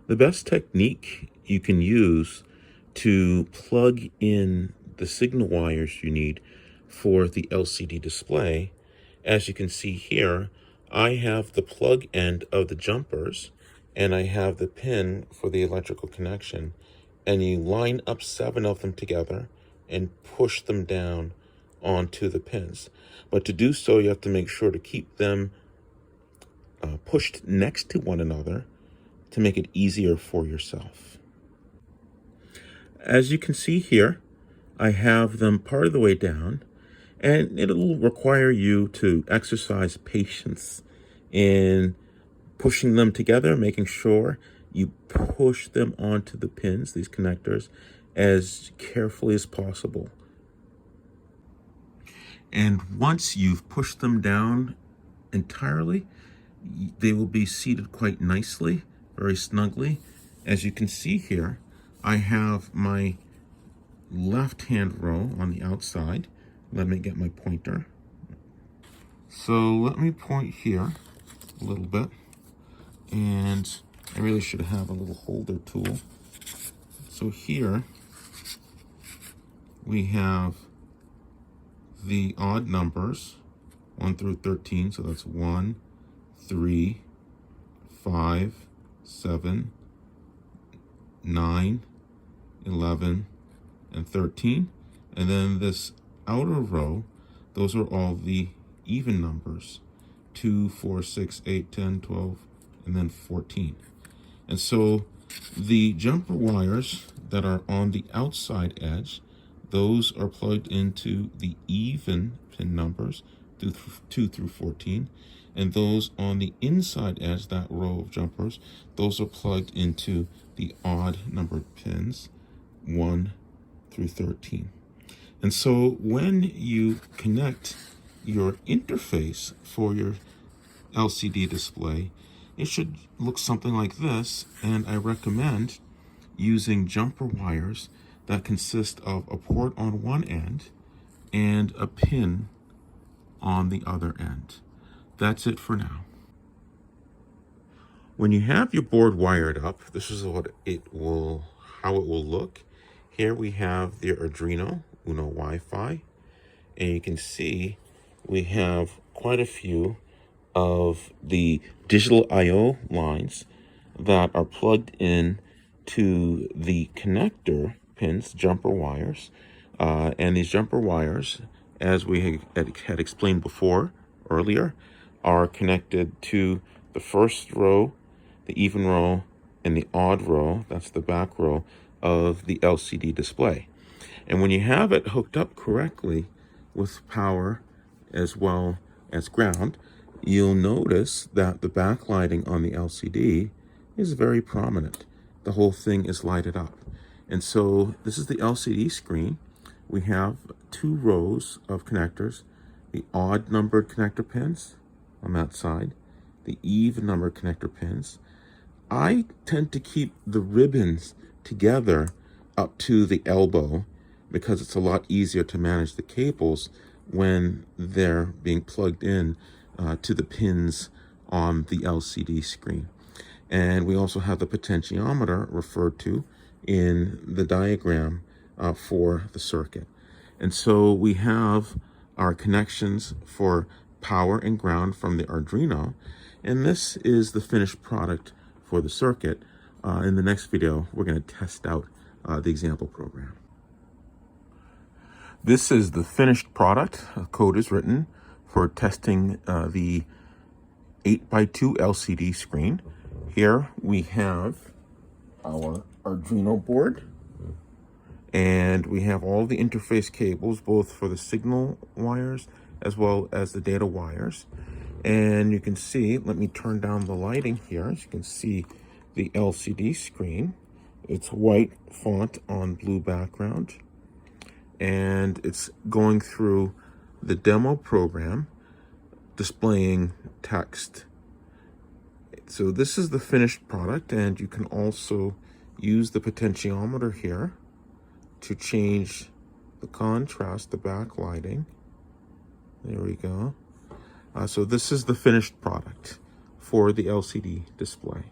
The best technique you can use to plug in the signal wires you need for the LCD display, as you can see here, I have the plug end of the jumpers and I have the pin for the electrical connection, and you line up 7 of them together and push them down onto the pins. But to do so, you have to make sure to keep them pushed next to one another to make it easier for yourself. As you can see here, I have them part of the way down, and it'll require you to exercise patience in pushing them together, making sure you push them onto the pins, these connectors, as carefully as possible. And once you've pushed them down entirely, they will be seated quite nicely, very snugly. As you can see here, I have my left-hand row on the outside. Let me get my pointer. So let me point here a little bit. And I really should have a little holder tool. So here we have the odd numbers, 1 through 13. So that's 1, 3, 5, 7, 9, 11, and 13. And then this outer row, those are all the even numbers, 2, 4, 6, 8, 10, 12, and then 14. And so the jumper wires that are on the outside edge, those are plugged into the even pin numbers, 2 through 14. And those on the inside edge, that row of jumpers, those are plugged into the odd numbered pins, 1 through 13. And so when you connect your interface for your LCD display, it should look something like this, and I recommend using jumper wires that consist of a port on one end and a pin on the other end. That's it for now. When you have your board wired up, this is how it will look. Here we have the Arduino Uno Wi-Fi, and you can see we have quite a few of the digital I/O lines that are plugged in to the connector pins, jumper wires. And these jumper wires, as we had explained before, earlier, are connected to the first row, the even row, and the odd row, that's the back row, of the LCD display. And when you have it hooked up correctly with power as well as ground, you'll notice that the backlighting on the LCD is very prominent. The whole thing is lighted up. And so this is the LCD screen. We have 2 rows of connectors, the odd numbered connector pins on that side, the even numbered connector pins. I tend to keep the ribbons together up to the elbow because it's a lot easier to manage the cables when they're being plugged in to the pins on the LCD screen. And we also have the potentiometer referred to in the diagram for the circuit. And so we have our connections for power and ground from the Arduino, and this is the finished product for the circuit. In the next video, we're going to test out the example program. This is the finished product. Code is written for testing the 8x2 LCD screen. Here we have our Arduino board, and we have all the interface cables, both for the signal wires as well as the data wires. And you can see, let me turn down the lighting here. As you can see, the LCD screen, it's white font on blue background, and it's going through the demo program displaying text. So this is the finished product, and you can also use the potentiometer here to change the contrast, the backlighting. There we go. So this is the finished product for the LCD display.